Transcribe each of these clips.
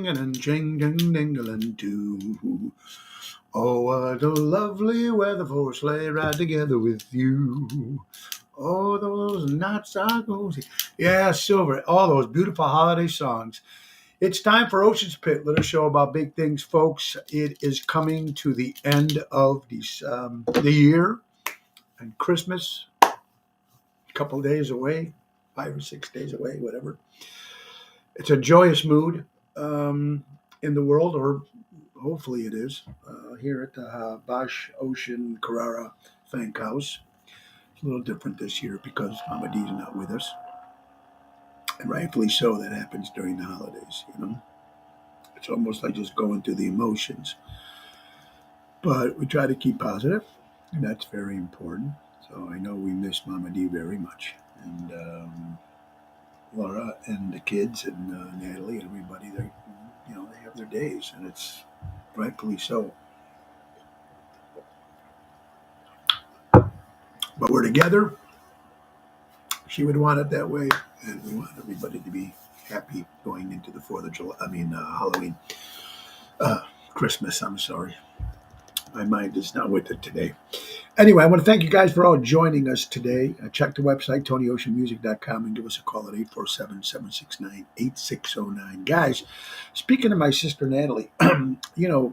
jingling, jing, jing, dingling too. Oh, what a lovely weather for a sleigh ride together with you. Oh, those nights are cozy. Yeah, Silver, all those beautiful holiday songs. It's time for Ocean's Pit, little show about big things, folks. It is coming to the end of the year, and Christmas, a couple days away, 5 or 6 days away, whatever. It's a joyous mood in the world, or hopefully it is, here at the Bosch Ocean Carrara Fank House. It's a little different this year because Mama D's not with us. And rightfully so, that happens during the holidays, you know. It's almost like just going through the emotions. But we try to keep positive, and that's very important. So I know we miss Mama D very much. And Laura and the kids and Natalie and everybody, they have their days, and it's rightfully so. But we're together. She would want it that way, and we want everybody to be happy going into the 4th of July. Halloween, uh, Christmas. I'm sorry, my mind is not with it today. Anyway, I want to thank you guys for all joining us today. Check the website, TonyOceanMusic.com, and give us a call at 847-769-8609. Guys, speaking of my sister Natalie,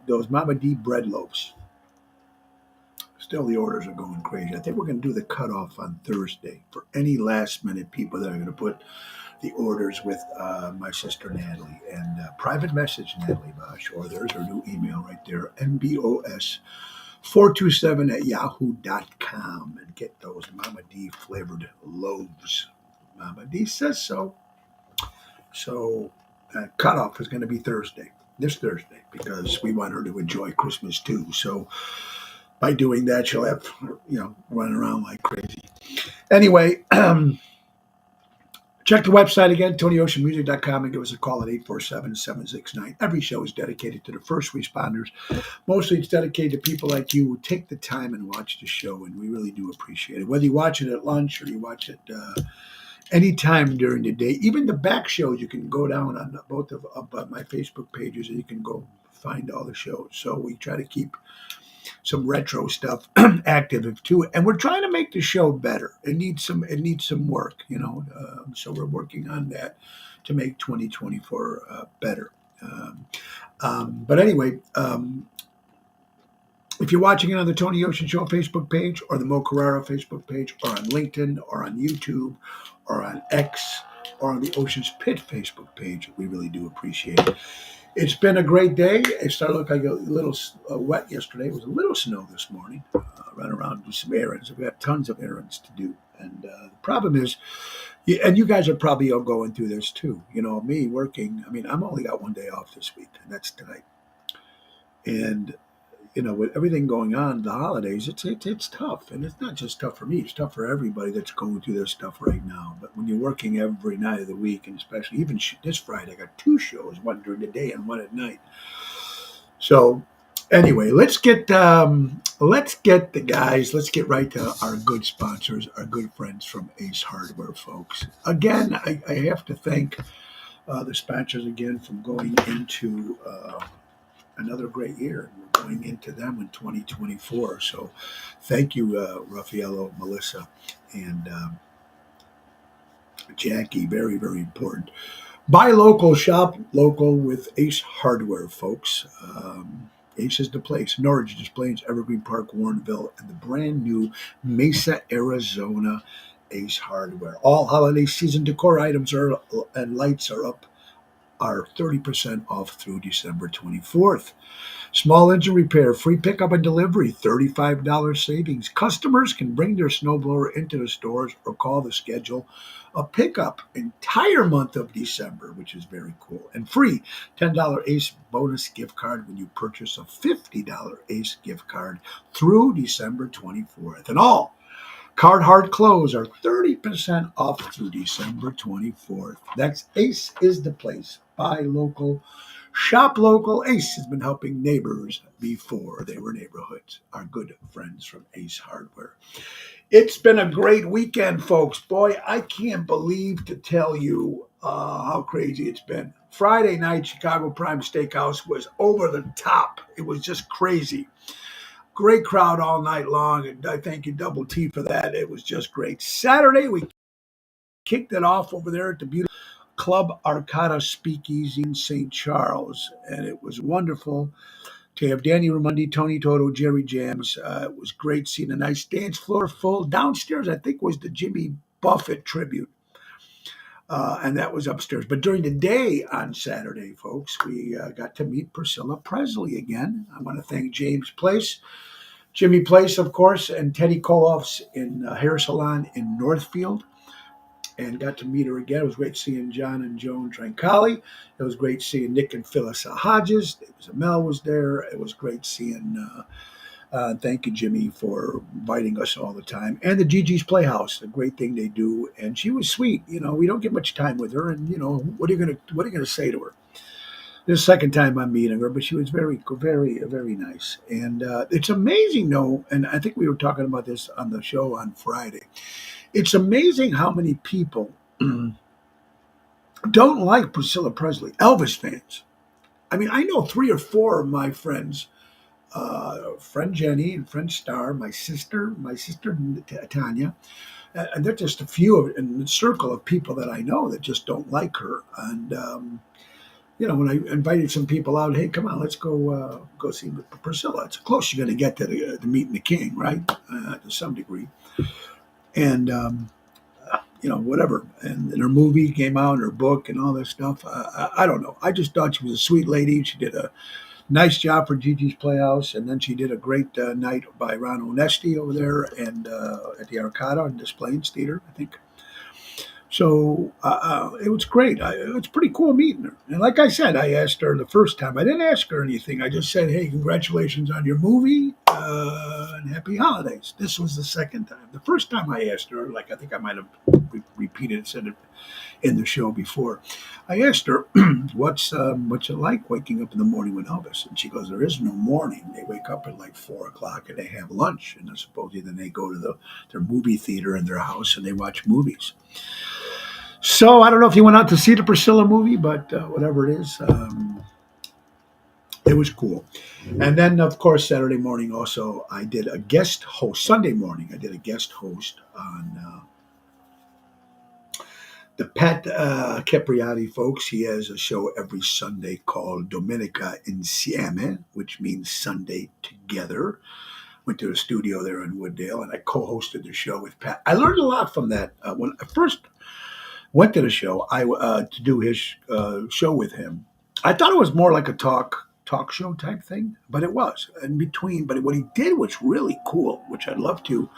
those Mama D bread loaves. Still, the orders are going crazy. I think we're going to do the cutoff on Thursday for any last-minute people that are going to put the orders with my sister Natalie. And private message Natalie Bosch, or there's her new email right there, nbos427@yahoo.com, and get those Mama D flavored loaves. Mama D says so. So cutoff is going to be this Thursday, because we want her to enjoy Christmas too. So by doing that, she'll have, run around like crazy. Anyway, check the website again, TonyOceanMusic.com, and give us a call at 847-769. Every show is dedicated to the first responders. Mostly it's dedicated to people like you who take the time and watch the show, and we really do appreciate it. Whether you watch it at lunch or you watch it anytime during the day, even the back shows, you can go down on both of my Facebook pages, and you can go find all the shows. So we try to keep some retro stuff active too, and we're trying to make the show better. It needs some work, so we're working on that to make 2024 better. But anyway, if you're watching it on the Tony Ocean Show Facebook page, or the Mo Carrara Facebook page, or on LinkedIn, or on YouTube, or on X, or on the Ocean's Pit Facebook page, we really do appreciate it. It's been a great day. It started to look like a little wet yesterday. It was a little snow this morning. Ran around and do some errands. We've got tons of errands to do. And the problem is, and you guys are probably all going through this too. Me working, I'm only got one day off this week, and that's tonight. And with everything going on, the holidays, it's tough. And it's not just tough for me. It's tough for everybody that's going through this stuff right now. But when you're working every night of the week, and especially even this Friday, I got 2 shows, one during the day and one at night. So anyway, let's get right to our good sponsors, our good friends from Ace Hardware, folks. Again, I have to thank the sponsors again from going into another great year. We're going into them in 2024. So thank you, Raffaello, Melissa, and Jackie. Very, very important. Buy local, shop local with Ace Hardware, folks. Ace is the place. Norwich, Des Plaines, Evergreen Park, Warrenville, and the brand new Mesa, Arizona Ace Hardware. All holiday season decor items and lights are 30% off through December 24th. Small engine repair, free pickup and delivery, $35 savings. Customers can bring their snowblower into the stores or call to schedule a pickup entire month of December, which is very cool. And free $10 Ace bonus gift card when you purchase a $50 Ace gift card through December 24th. And all Carhartt clothes are 30% off through December 24th. That's Ace is the place. Buy local, shop local. Ace has been helping neighbors before they were neighborhoods. Our good friends from Ace Hardware. It's been a great weekend, folks. Boy, I can't believe to tell you How crazy it's been. Friday night, Chicago Prime Steakhouse was over the top. It was just crazy. Great crowd all night long, and I thank you, Double T, for that. It was just great. Saturday, we kicked it off over there at the beautiful Club Arcada Speakeasy in St. Charles, and it was wonderful to have Danny Ramundi, Tony Toto, Jerry Jams. It was great seeing a nice dance floor full. Downstairs, I think, was the Jimmy Buffett tribute, and that was upstairs. But during the day on Saturday, folks, we got to meet Priscilla Presley again. I want to thank James Place, Jimmy Place, of course, and Teddy Koloff's in Hair Salon in Northfield, and got to meet her again. It was great seeing John and Joan Trancali. It was great seeing Nick and Phyllis Hodges. Mel was there. It was great seeing. Thank you, Jimmy, for inviting us all the time. And the Gigi's Playhouse, the great thing they do. And she was sweet. You know, we don't get much time with her. And, you know, what are you gonna say to her? This is the second time I'm meeting her, but she was very, very, very nice. And it's amazing, though, and I think we were talking about this on the show on Friday. It's amazing how many people don't like Priscilla Presley, Elvis fans. I mean, I know 3 or 4 of my friends, friend Jenny and friend Star, my sister Tanya, and they're just a few in the circle of people that I know that just don't like her. And you know, when I invited some people out, hey, come on, let's go see Priscilla. It's close you're going to get to meeting the king, right? To some degree, and you know, whatever. And her movie came out, her book, and all this stuff. I don't know. I just thought she was a sweet lady. She did a nice job for Gigi's Playhouse, and then she did a great night by Ron Onesti over there and at the Arcada and Des Plaines Theater, I think. So it was great. It was pretty cool meeting her. And like I said, I asked her the first time. I didn't ask her anything. I just said, hey, congratulations on your movie and happy holidays. This was the second time. The first time I asked her, like I think I might have repeated, said it in the show before. I asked her, what's it like waking up in the morning with Elvis? And she goes, there is no morning. They wake up at like 4 o'clock and they have lunch. And then supposedly then they go to their movie theater in their house and they watch movies. So I don't know if you went out to see the Priscilla movie, but whatever it is, it was cool. And then, of course, Saturday morning also, I did a guest host. Sunday morning, I did a guest host on the Pat Capriati, folks. He has a show every Sunday called Domenica Insieme, which means Sunday together. Went to the studio there in Wooddale, and I co-hosted the show with Pat. I learned a lot from that. When I first went to the show, I to do his show with him. I thought it was more like a talk show type thing, but it was in between. But what he did was really cool, which I'd love to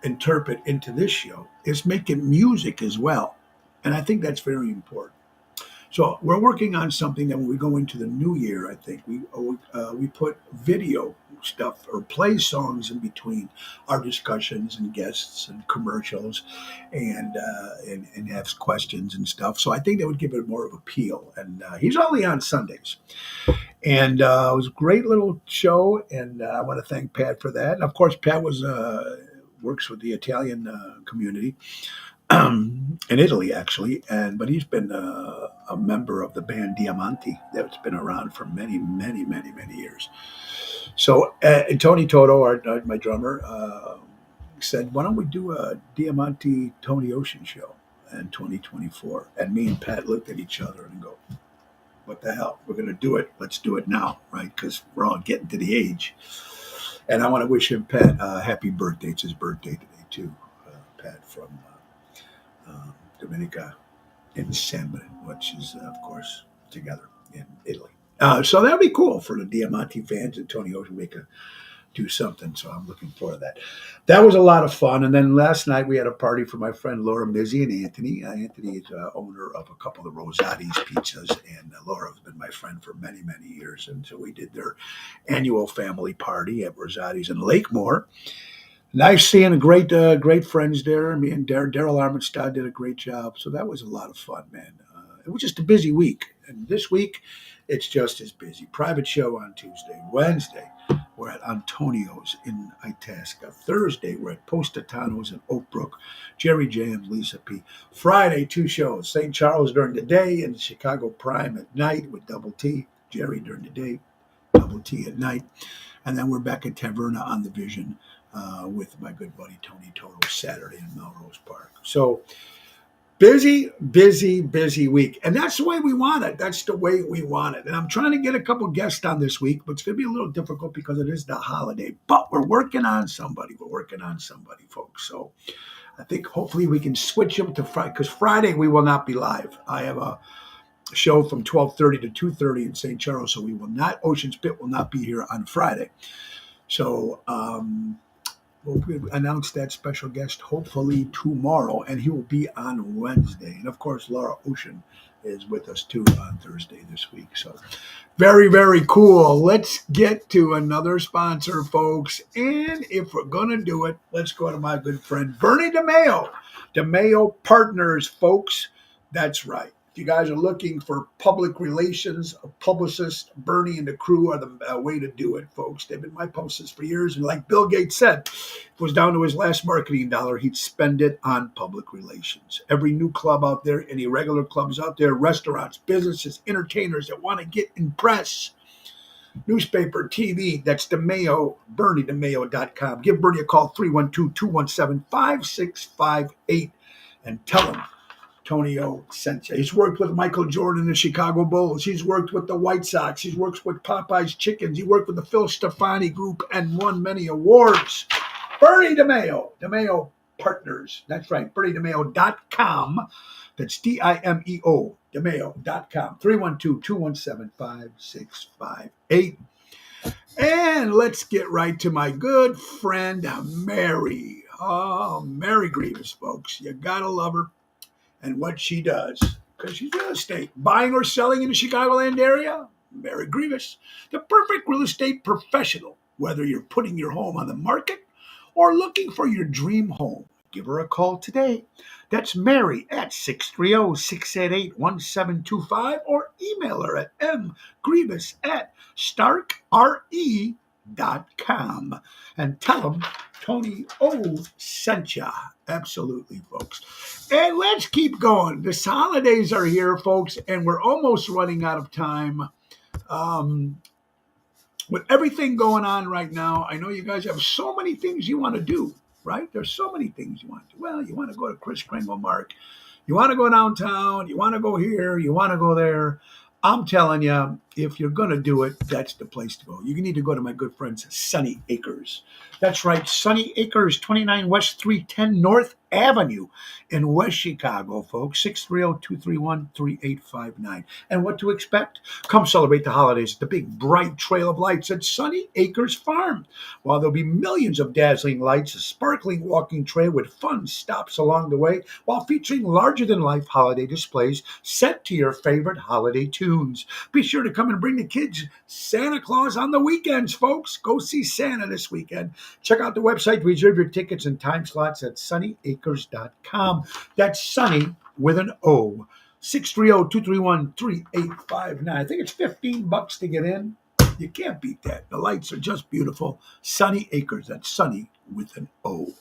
interpret into this show, is making music as well, and I think that's very important. So we're working on something that when we go into the new year, I think we put video stuff or play songs in between our discussions and guests and commercials, and have questions and stuff. So I think that would give it more of appeal. And he's only on Sundays, and it was a great little show. And I want to thank Pat for that. And of course, Pat was works with the Italian community in Italy, actually, but he's been a member of the band Diamanti that's been around for many, many, many, many years. So, and Tony Toto, my drummer, said, "Why don't we do a Diamanti Tony Ocean show in 2024?" And me and Pat looked at each other and go, "What the hell? We're going to do it. Let's do it now, right? Because we're all getting to the age." And I want to wish him, Pat, happy birthday. It's his birthday today too, Pat from Domenica in San, which is, of course, together in Italy. So that'll be cool for the Diamante fans and Tony Ocean do something. So I'm looking forward to that. That was a lot of fun. And then last night we had a party for my friend Laura Mizzi and Anthony. Anthony is owner of a couple of Rosati's pizzas, and Laura has been my friend for many, many years. And so we did their annual family party at Rosati's in Lakemore. Nice seeing great friends there. Me and Daryl Armenstad did a great job. So that was a lot of fun, man. It was just a busy week. And this week, it's just as busy. Private show on Tuesday. Wednesday, we're at Antonio's in Itasca. Thursday, we're at Positano's in Oak Brook. Jerry Jams, Lisa P. Friday, 2 shows. St. Charles during the day and Chicago Prime at night with Double T. Jerry during the day, Double T at night. And then we're back at Taverna on the Vision with my good buddy Tony Toto Saturday in Melrose Park. So busy, busy, busy week. And that's the way we want it. That's the way we want it. And I'm trying to get a couple guests on this week, but it's going to be a little difficult because it is the holiday. But we're working on somebody. We're working on somebody, folks. So I think hopefully we can switch them to Friday, because Friday we will not be live. I have a show from 12:30 to 2:30 in St. Charles, so we will not, Ocean's Pit will not be here on Friday. So we'll announce that special guest hopefully tomorrow, and he will be on Wednesday. And of course, Laura Ocean is with us too on Thursday this week. So very, very cool. Let's get to another sponsor, folks. And if we're going to do it, let's go to my good friend, Bernie DeMayo. DeMayo Partners, folks. That's right. If you guys are looking for public relations, a publicist, Bernie and the crew are the way to do it, folks. They've been my publicists for years. And like Bill Gates said, if it was down to his last marketing dollar, he'd spend it on public relations. Every new club out there, any regular clubs out there, restaurants, businesses, entertainers that want to get in press, newspaper, TV, that's DeMayo, BernieDeMayo.com. Give Bernie a call, 312-217-5658, and tell him Tony O sent you. He's worked with Michael Jordan and the Chicago Bulls. He's worked with the White Sox. He's worked with Popeye's Chickens. He worked with the Phil Stefani Group and won many awards. Bernie DeMayo, DeMayo Partners. That's right, BernieDeMayo.com. That's DIMEO, DeMayo.com. 312-217-5658. And let's get right to my good friend, Mary. Oh, Mary Grievous, folks. You gotta love her and what she does, because she's real estate. Buying or selling in the Chicagoland area? Mary Grievous, the perfect real estate professional. Whether you're putting your home on the market or looking for your dream home, give her a call today. That's Mary at 630-688-1725, or email her at mgrievous@starkre.com and tell them Tony O sent ya. Absolutely, folks. And let's keep going. The holidays are here, folks, and we're almost running out of time. With everything going on right now, I know you guys have so many things you want to do, right? There's so many things you want to do. Well, you want to go to Kris Kringle Mark. You want to go downtown. You want to go here. You want to go there. I'm telling you, if you're going to do it, that's the place to go. You need to go to my good friends, Sunny Acres. That's right, Sunny Acres, 29 West 310 North Avenue in West Chicago, folks. 630-231-3859. And what to expect? Come celebrate the holidays at the big, bright trail of lights at Sunny Acres Farm. While there'll be millions of dazzling lights, a sparkling walking trail with fun stops along the way, while featuring larger-than-life holiday displays set to your favorite holiday tunes. Be sure to come and bring the kids Santa Claus on the weekends, folks. Go see Santa this weekend. Check out the website, reserve your tickets and time slots at sunnyacres.com. That's Sunny with an O. 630-231-3859. I think it's $15 to get in. You can't beat that. The lights are just beautiful. Sunny Acres. That's Sunny with an O.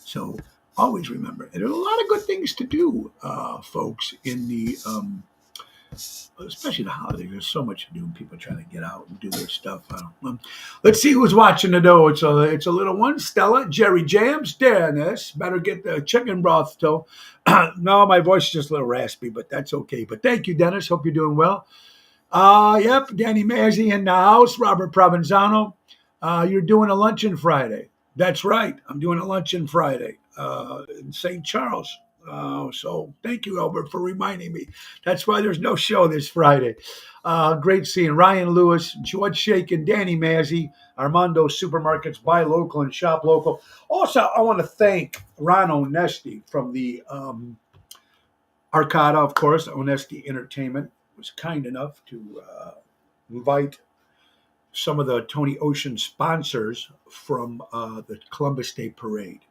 So always remember, and there are a lot of good things to do, folks, in the especially the holidays. There's so much to do. People trying to get out and do their stuff. Let's see who's watching the dough. It's a little one. Stella, Jerry Jams, Dennis. Better get the chicken broth though. No, my voice is just a little raspy, but that's okay. But thank you, Dennis. Hope you're doing well. Yep, Danny Mazzi in the house. Robert Provenzano. You're doing a luncheon Friday. That's right. I'm doing a luncheon Friday in St. Charles. So thank you, Albert, for reminding me. That's why there's no show this Friday. Great seeing Ryan Lewis, George Shakin, Danny Mazzi, Armando Supermarkets, Buy Local and Shop Local. Also, I want to thank Ron Onesti from the Arcada, of course. Onesti Entertainment was kind enough to invite some of the Tony Ocean sponsors from the Columbus Day Parade.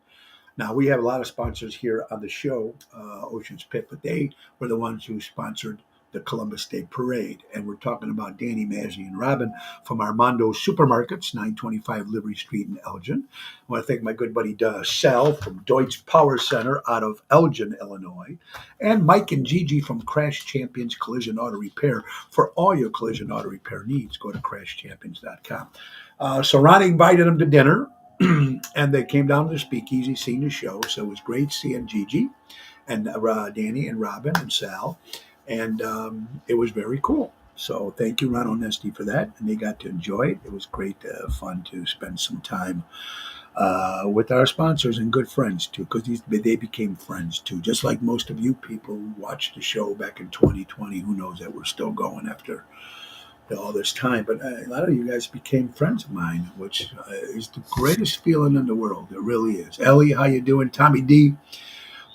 Now, we have a lot of sponsors here on the show, Ocean's Pit, but they were the ones who sponsored the Columbus Day Parade. And we're talking about Danny, Mazzy, and Robin from Armando's Supermarkets, 925 Liberty Street in Elgin. I want to thank my good buddy Sal from Deutsch Power Center out of Elgin, Illinois, and Mike and Gigi from Crash Champions Collision Auto Repair. For all your collision auto repair needs, go to crashchampions.com. So Ronnie invited them to dinner, and they came down to the Speakeasy, seen the show. So it was great seeing Gigi and Danny and Robin and Sal, and it was very cool. So thank you, Ron Onesti, for that, and they got to enjoy it. It was great fun to spend some time with our sponsors and good friends too, because they became friends too. Just like most of you people who watched the show back in 2020, who knows that we're still going after all this time. But a lot of you guys became friends of mine, which is the greatest feeling in the world. It really is. Ellie, how you doing? Tommy D,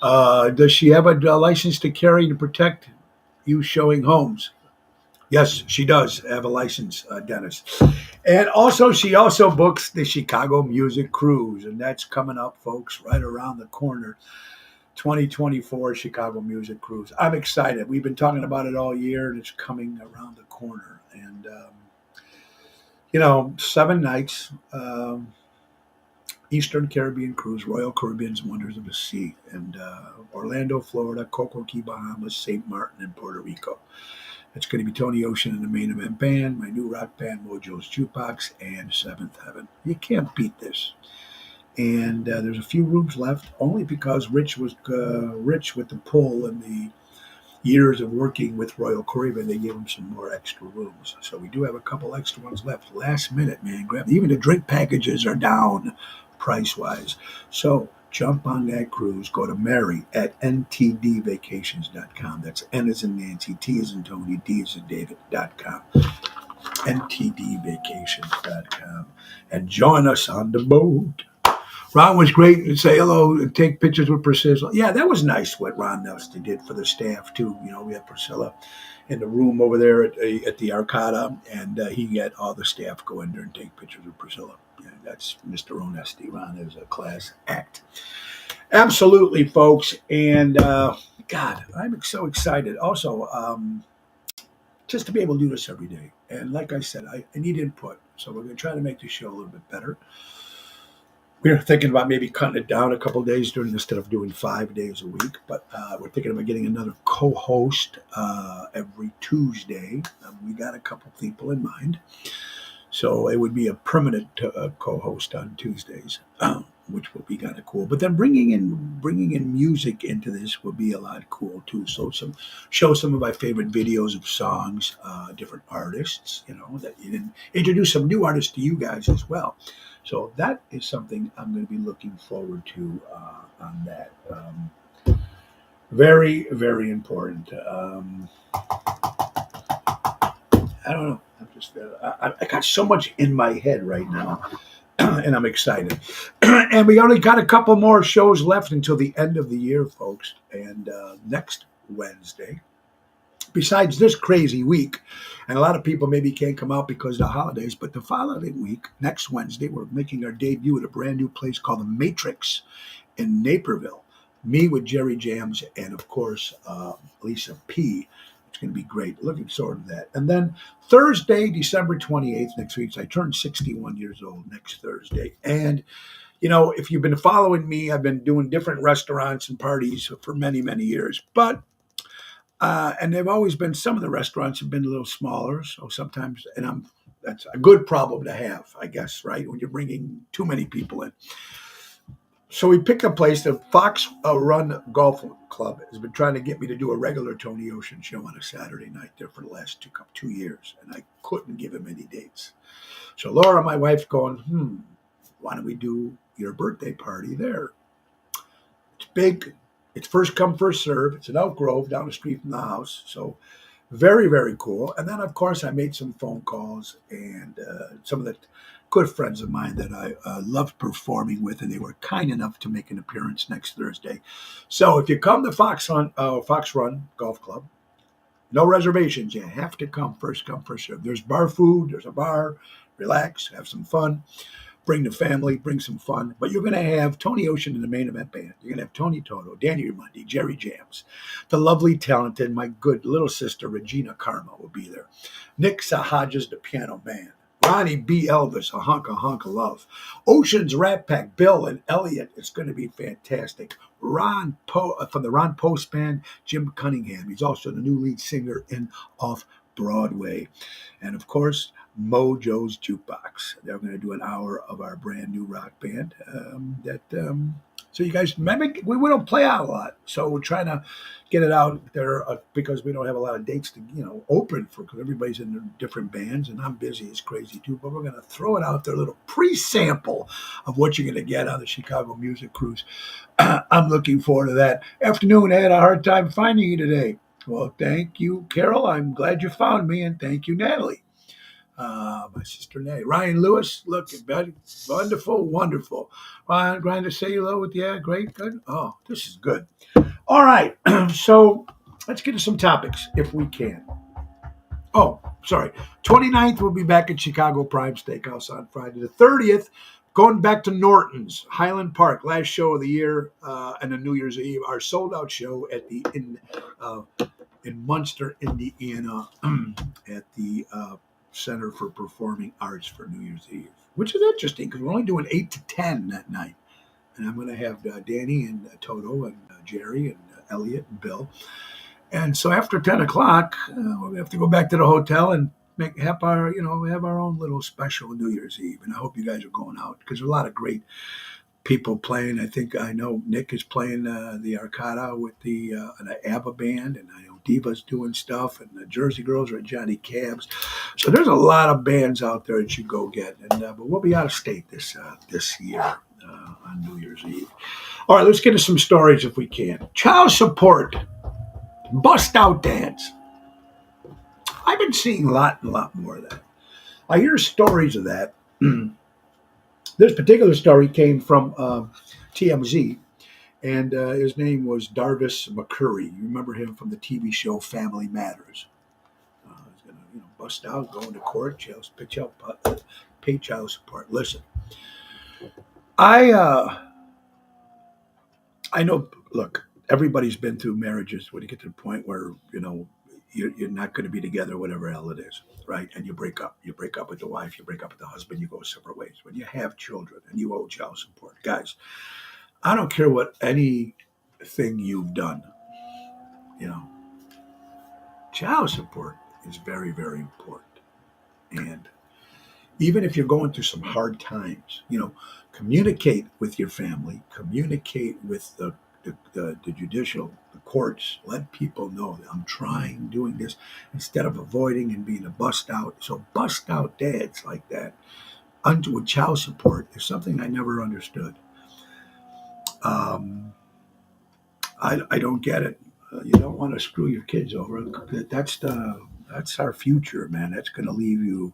does she have a license to carry to protect you showing homes? Yes, she does have a license, Dennis. And also, she also books the Chicago Music Cruise, and that's coming up, folks, right around the corner. 2024 Chicago Music Cruise. I'm excited. We've been talking about it all year, and it's coming around the corner. And, 7 nights, Eastern Caribbean Cruise, Royal Caribbean's Wonders of the Sea, and Orlando, Florida, Coco Key, Bahamas, St. Martin, and Puerto Rico. It's going to be Tony Ocean and the main event band, my new rock band, Mojo's Jukebox, and Seventh Heaven. You can't beat this. And there's a few rooms left, only because Rich was rich with the pull and the years of working with Royal Caribbean. They gave him some more extra rooms. So we do have a couple extra ones left. Last minute, man. Grab even the drink packages are down price-wise. So jump on that cruise. Go to Mary at ntdvacations.com. That's N as in Nancy, T as in Tony, D as in David.com. ntdvacations.com. And join us on the boat. Ron was great and say hello and take pictures with Priscilla. Yeah, that was nice what Ron Nelson did for the staff too. We had Priscilla in the room over there at the Arcada, and he had all the staff go in there and take pictures with Priscilla. Yeah, that's Mr. Onesti. Ron is a class act. Absolutely, folks. And God, I'm so excited. Also, just to be able to do this every day. And like I said, I need input. So we're going to try to make the show a little bit better. We're thinking about maybe cutting it down a couple of days instead of doing 5 days a week. But we're thinking about getting another co-host every Tuesday. We got a couple people in mind. So it would be a permanent co-host on Tuesdays, which will be kind of cool. But then bringing in music into this will be a lot cool too. So show some of my favorite videos of songs, different artists, that introduce some new artists to you guys as well. So that is something I'm going to be looking forward to on that. Very, very important. I don't know. I'm just I got so much in my head right now, and I'm excited. And we only got a couple more shows left until the end of the year, folks. And next Wednesday, besides this crazy week, and a lot of people maybe can't come out because of the holidays, but the following week, next Wednesday, we're making our debut at a brand new place called The Matrix in Naperville. Me with Jerry Jams and, of course, Lisa P. It's going to be great. Looking forward to that. And then Thursday, December 28th, next week, I turn 61 years old next Thursday. And if you've been following me, I've been doing different restaurants and parties for many, many years. But and they've always been, some of the restaurants have been a little smaller. So sometimes, that's a good problem to have, I guess, right? When you're bringing too many people in. So we picked a place. The Fox Run Golf Club has been trying to get me to do a regular Tony Ocean show on a Saturday night there for the last 2 years. And I couldn't give him any dates. So Laura, my wife, going, why don't we do your birthday party there? It's big. It's first come, first serve. It's in Elk Grove down the street from the house. So very, very cool. And then, of course, I made some phone calls and some of the good friends of mine that I loved performing with, and they were kind enough to make an appearance next Thursday. So if you come to Fox Run Golf Club, no reservations. You have to come, first serve. There's bar food. There's a bar. Relax. Have some fun. bring the family, bring some fun. But you're going to have Tony Ocean in the main event band. You're going to have Tony Toto, Danny Raimondi, Jerry Jams, the lovely, talented, my good little sister Regina Karma will be there. Nick Sahajas, the piano man. Ronnie B. Elvis, a hunk of love. Ocean's Rat Pack, Bill and Elliot. It's going to be fantastic. Ron Poe from the Ron Post Band, Jim Cunningham. He's also the new lead singer in Off Broadway. And of course, Mojo's Jukebox. They're going to do an hour of our brand new rock band. So you guys, remember, we don't play out a lot. So we're trying to get it out there because we don't have a lot of dates to, open for, because everybody's in their different bands and I'm busy as crazy too. But we're going to throw it out there, a little pre-sample of what you're going to get on the Chicago Music Cruise. I'm looking forward to that. Afternoon, I had a hard time finding you today. Well, thank you, Carol. I'm glad you found me, and thank you, Natalie. My sister Nay. Ryan Lewis, look, buddy, wonderful. Ryan, glad to say hello with you. Great, good. Oh, this is good. All right, so let's get to some topics if we can. Oh, sorry. 29th, we'll be back at Chicago Prime Steakhouse on Friday. The 30th, going back to Norton's, Highland Park, last show of the year, and a New Year's Eve, our sold-out show at in Munster, Indiana, at the Center for Performing Arts for New Year's Eve, which is interesting because we're only doing 8 to 10 that night. And I'm going to have Danny and Toto and Jerry and Elliot and Bill. And so after 10 o'clock, we'll have to go back to the hotel and have our own little special New Year's Eve. And I hope you guys are going out because there's a lot of great people playing. I know Nick is playing the Arcada with the ABBA band, and I know Diva's doing stuff, and the Jersey Girls are at Johnny Cabs. So there's a lot of bands out there that you go get. And but we'll be out of state this year on New Year's Eve. All right, let's get to some stories if we can. Child support, bust out dance. I've been seeing a lot more of that. I hear stories of that. This particular story came from TMZ, and his name was Darvis McCurry. You remember him from the TV show Family Matters. He's going to bust out, go into court, pay child support. Listen, I know. Look, everybody's been through marriages when you get to the point where you're not going to be together, whatever hell it is, right? And you break up. You break up with the wife. You break up with the husband. You go separate ways. When you have children and you owe child support, guys, I don't care what anything you've done. Child support is very, very important. And even if you're going through some hard times, communicate with your family, communicate with the judicial, the courts, let people know that I'm doing this instead of avoiding and being a bust out. So bust out dads like that with child support is something I never understood. I don't get it. You don't want to screw your kids over. That's our future, man. That's going to leave you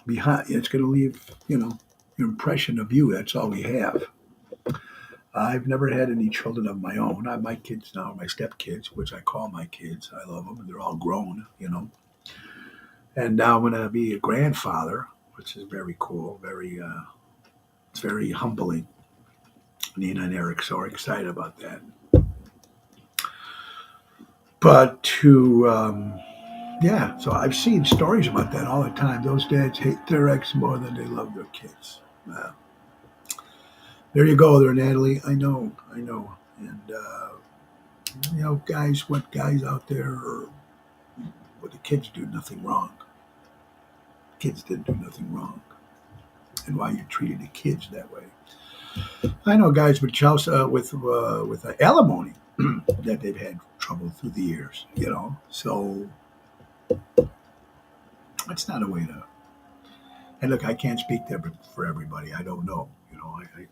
behind. It's going to leave, your impression of you. That's all we have. I've never had any children of my own. I have my kids now, my stepkids, which I call my kids. I love them, and they're all grown, And now I'm going to be a grandfather, which is very cool. It's very humbling. Nina and Eric so are excited about that. But so I've seen stories about that all the time. Those dads hate their ex more than they love their kids. There you go there, Natalie. I know. And, guys out there what the kids do nothing wrong. Kids didn't do nothing wrong. And why you're treating the kids that way. I know guys with with alimony that they've had trouble through the years, So that's not a way to. And look, I can't speak there for everybody. I don't know.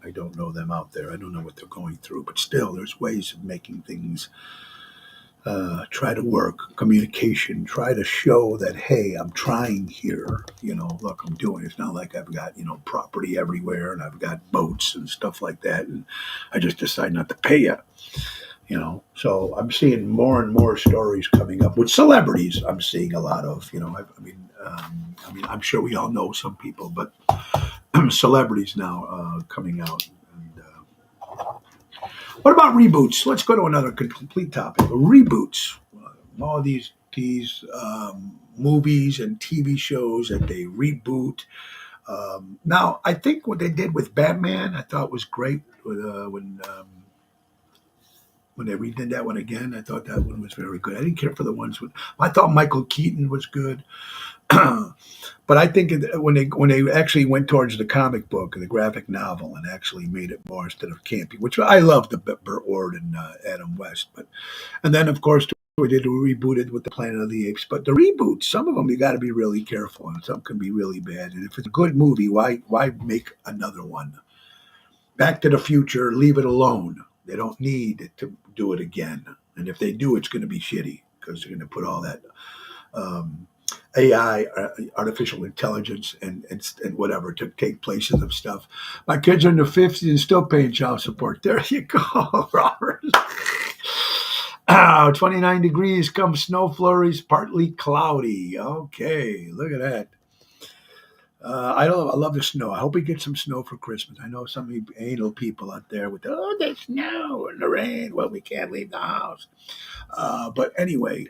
I don't know them out there. I don't know what they're going through. But still, there's ways of making things try to work. Communication. Try to show that, hey, I'm trying here. Look, I'm doing it. It's not like I've got, property everywhere and I've got boats and stuff like that. And I just decide not to pay you. So I'm seeing more and more stories coming up with celebrities. I'm seeing a lot of, I mean, I'm sure we all know some people, but celebrities now coming out. And, what about reboots? Let's go to another complete topic. Reboots. All these movies and TV shows that they reboot. Now, I think what they did with Batman, I thought was great. When they redid that one again, I thought that one was very good. I didn't care for the ones with. I thought Michael Keaton was good. But I think when they actually went towards the comic book and the graphic novel and actually made it more instead of campy, which I love the Burt Ward and Adam West, but and then of course we did rebooted with the Planet of the Apes. But the reboots, some of them you got to be really careful, and some can be really bad. And if it's a good movie, why make another one? Back to the Future, leave it alone. They don't need to do it again, and if they do, it's going to be shitty because they're going to put all that. Um, AI, artificial intelligence, and whatever to take places of stuff. My kids are in the 50s and still paying child support. There you go, Robert. 29 degrees, come snow flurries, partly cloudy. Okay, look at that. I love the snow. I hope we get some snow for Christmas. I know some of you anal people out there with the snow and the rain. Well, we can't leave the house. But anyway,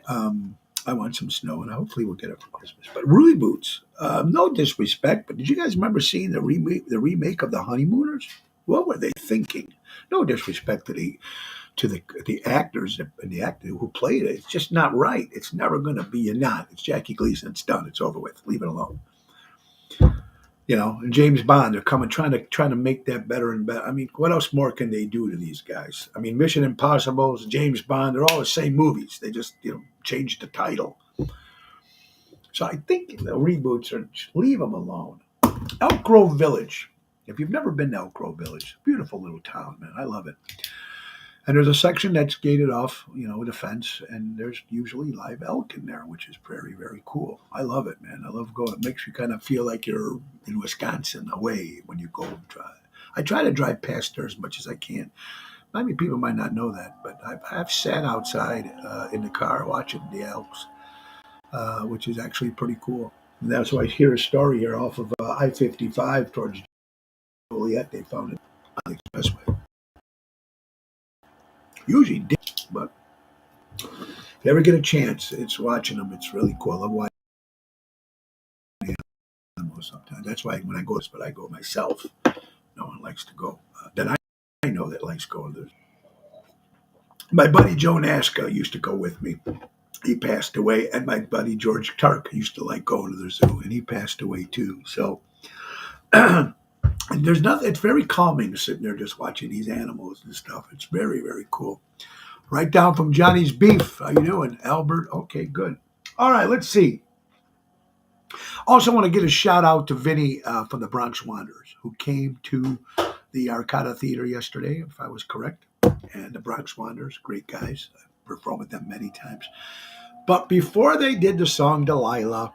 I want some snow, and hopefully we'll get it for Christmas. But reboots, no disrespect, but did you guys remember seeing the remake of The Honeymooners? What were they thinking? No disrespect to the actors and the actor who played it. It's just not right. It's never going to be a not. It's Jackie Gleason. It's done. It's over with. Leave it alone. And James Bond, they're coming trying to make that better and better. I mean, what else more can they do to these guys? I mean, Mission Impossible, James Bond, they're all the same movies. They just changed the title. So I think the reboots are just leave them alone. Elk Grove Village. If you've never been to Elk Grove Village, beautiful little town, man. I love it. And there's a section that's gated off, with a fence, and there's usually live elk in there, which is very, very cool. I love it, man. I love going. It makes you kind of feel like you're in Wisconsin away when you go and drive. I try to drive past there as much as I can. I mean, people might not know that, but I've sat outside in the car watching the elks, which is actually pretty cool. And that's why I hear a story here off of I-55 towards Joliet. They found it on the expressway. Usually did, but if you ever get a chance, it's watching them. It's really cool. I love watching animals sometimes. That's why when I go, but I go myself. No one likes to go. That I know that likes going. My buddy Joe Nasca used to go with me. He passed away, and my buddy George Turk used to like going to the zoo, and he passed away too. So, and there's nothing. It's very calming sitting there just watching these animals and stuff. It's very, very cool. Right down from Johnny's Beef. How you doing, Albert? Okay, good. All right, let's see. Also, want to give a shout out to Vinny from the Bronx Wanderers, who came to the Arcada Theater yesterday, if I was correct. And the Bronx Wanderers, great guys. I've performed with them many times. But before they did the song Delilah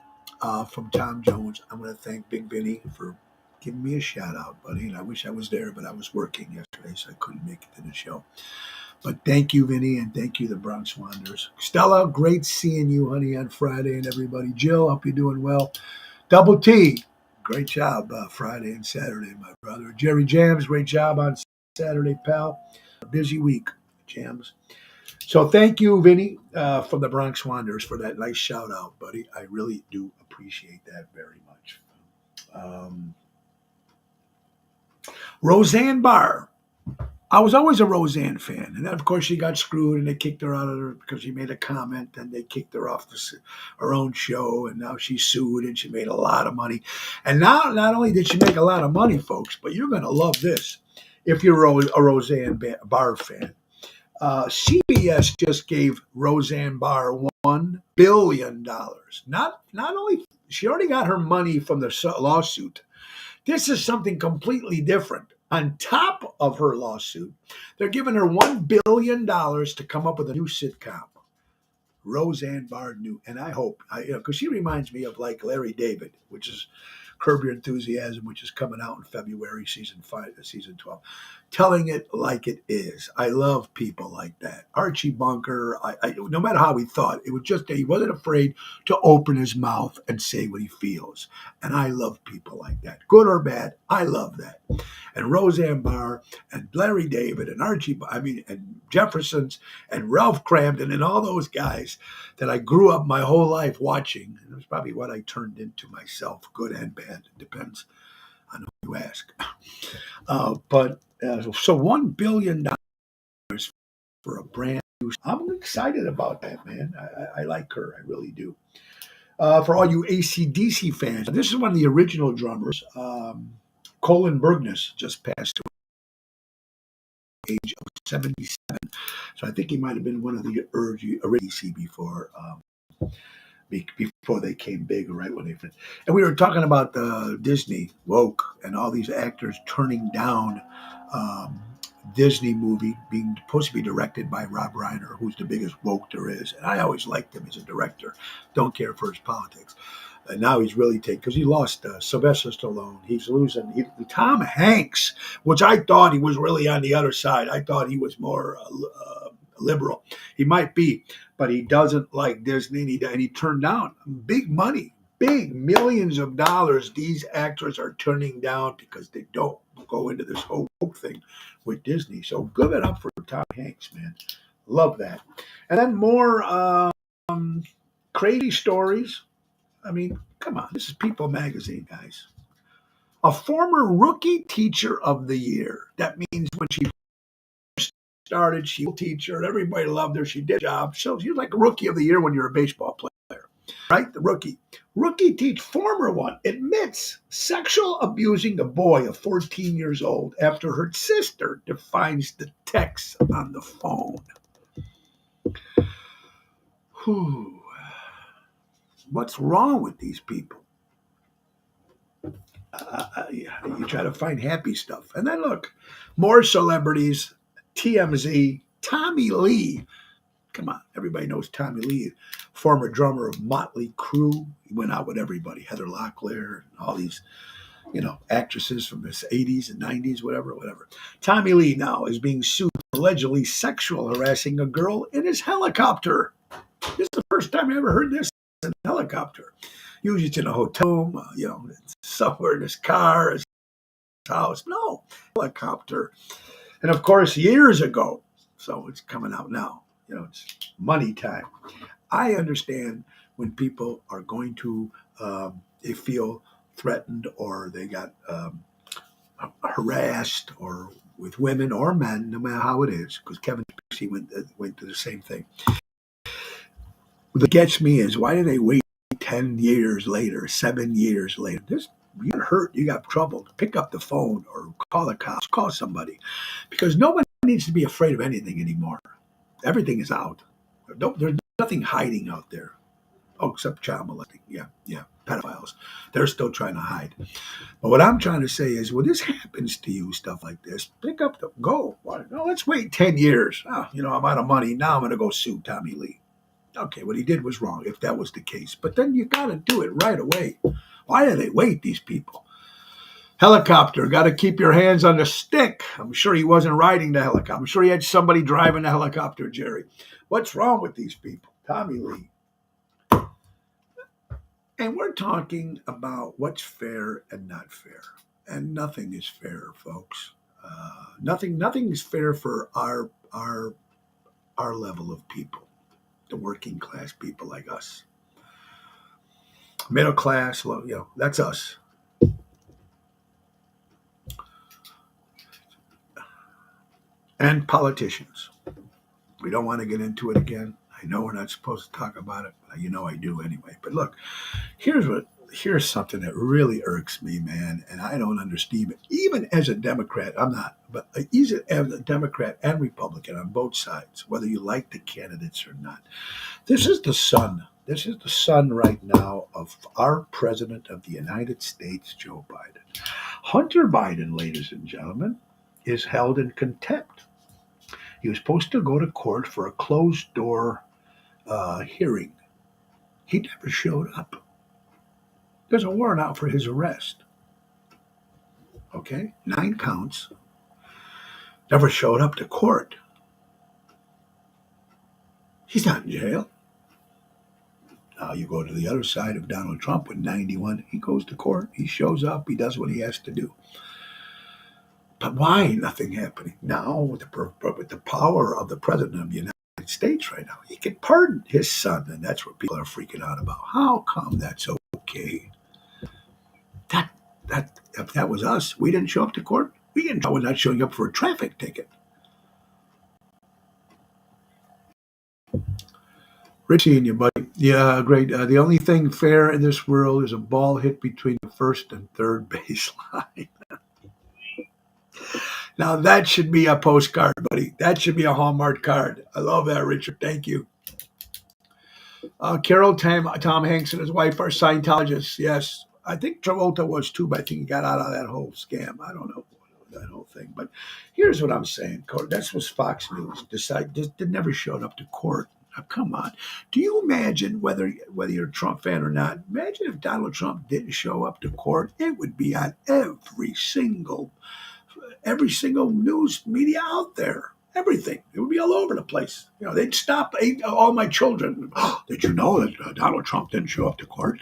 from Tom Jones, I'm going to thank Big Vinny for giving me a shout out, buddy. And I wish I was there, but I was working yesterday, so I couldn't make it to the show. But thank you, Vinny, and thank you, the Bronx Wanderers. Stella, great seeing you, honey, on Friday, and everybody. Jill, hope you're doing well. Double T, great job Friday and Saturday, my brother. Jerry Jams, great job on Saturday, pal. A busy week, Jams. So thank you, Vinny, from the Bronx Wanderers for that nice shout out, buddy. I really do appreciate that very much. Roseanne Barr. I was always a Roseanne fan, and then of course she got screwed, and they kicked her out of her because she made a comment, and they kicked her off her own show, and now she's sued, and she made a lot of money. And now, not only did she make a lot of money, folks, but you're going to love this if you're a Roseanne Barr fan. CBS just gave Roseanne Barr $1 billion. Not only she already got her money from the lawsuit. This is something completely different. On top of her lawsuit, they're giving her $1 billion to come up with a new sitcom. Roseanne Barr new, and I hope, because she reminds me of like Larry David, which is Curb Your Enthusiasm, which is coming out in February, season 5, season 12. telling it like it is. I love people like that. Archie Bunker, no matter how he thought, it was just that he wasn't afraid to open his mouth and say what he feels. And I love people like that, good or bad. I love that. And Roseanne Barr and Larry David and and Jeffersons and Ralph Cramden and all those guys that I grew up my whole life watching. And it was probably what I turned into myself, good and bad. It depends on who you ask. But so $1 billion for a brand new. I'm excited about that, man. I like her. I really do. For all you AC/DC fans, this is one of the original drummers. Colin Burgess just passed away at the age of 77. So I think he might have been one of the early AC before. Before they came big, right when they finished. And we were talking about Disney woke and all these actors turning down um, Disney movie being supposed to be directed by Rob Reiner, who's the biggest woke there is. And I always liked him as a director. Don't care for his politics. And now he's really taking, because he lost Sylvester Stallone. He's losing Tom Hanks, which I thought he was really on the other side. I thought he was more liberal. He might be, but he doesn't like Disney, and he turned down big money, big millions of dollars. These actors are turning down because they don't go into this whole woke thing with Disney. So give it up for Tom Hanks, man. Love that. And then more crazy stories. I mean, come on, this is People Magazine, guys. A former rookie teacher of the year. That means when she started, she was a teacher, and everybody loved her. She did a job. So she was like a rookie of the year when you're a baseball player, right? The rookie. Rookie teacher, former one, admits sexual abusing a boy of 14 years old after her sister defines the text on the phone. Whew. What's wrong with these people? You try to find happy stuff. And then look, more celebrities, TMZ, Tommy Lee. Come on, everybody knows Tommy Lee, former drummer of Motley Crue. He went out with everybody, Heather Locklear, and all these, actresses from the 80s and 90s, whatever. Tommy Lee now is being sued for allegedly sexual harassing a girl in his helicopter. This is the first time I ever heard this in a helicopter. Usually it's in a hotel room, somewhere in his car, his house. No, helicopter. And of course, years ago, so it's coming out now. It's money time. I understand when people are going to, they feel threatened or they got harassed or with women or men, no matter how it is, because Kevin Spacey went through the same thing. What gets me is why do they wait 10 years later, 7 years later? You got hurt, you got trouble, pick up the phone or call the cops, call somebody, because nobody needs to be afraid of anything anymore. Everything is out. There's nothing hiding out there. Oh, except child molesting. Yeah, pedophiles. They're still trying to hide. But what I'm trying to say is, when this happens to you, stuff like this, pick up go. No, let's wait 10 years. I'm out of money. Now I'm going to go sue Tommy Lee. Okay, what he did was wrong, if that was the case. But then you got to do it right away. Why do they wait, these people? Helicopter, got to keep your hands on the stick. I'm sure he wasn't riding the helicopter. I'm sure he had somebody driving the helicopter, Jerry. What's wrong with these people? Tommy Lee. And we're talking about what's fair and not fair. And nothing is fair, folks. Nothing is fair for our level of people. The working class people like us. Middle class, that's us. And politicians. We don't want to get into it again. I know we're not supposed to talk about it, but I do anyway. But look, here's something that really irks me, man, and I don't understand it. Even as a Democrat, I'm not, but even as a Democrat and Republican on both sides, whether you like the candidates or not. This is the son. This is the son right now of our president of the United States, Joe Biden. Hunter Biden, ladies and gentlemen, is held in contempt. He was supposed to go to court for a closed door hearing. He never showed up. There's a warrant out for his arrest. Okay, 9 counts. Never showed up to court. He's not in jail. Now you go to the other side of Donald Trump with 91. He goes to court. He shows up. He does what he has to do. But why nothing happening now with the power of the president of the United States right now? He can pardon his son, and that's what people are freaking out about. How come that's okay? That if that was us, we didn't show up to court. We didn't. We're not showing up for a traffic ticket. Rich seeing you, buddy. Yeah, great. The only thing fair in this world is a ball hit between the first and third baseline. Now that should be a postcard, buddy. That should be a Hallmark card. I love that, Richard. Thank you. Carol, Tom Hanks and his wife are Scientologists. Yes, I think Travolta was too, but I think he got out of that whole scam. I don't know that whole thing. But here's what I'm saying, Court. That's what Fox News decided. They never showed up to court. Now, come on. Do you imagine whether you're a Trump fan or not? Imagine if Donald Trump didn't show up to court. It would be on every single news media out there. Everything. It would be all over the place. They'd stop all my children. Did you know that Donald Trump didn't show up to court?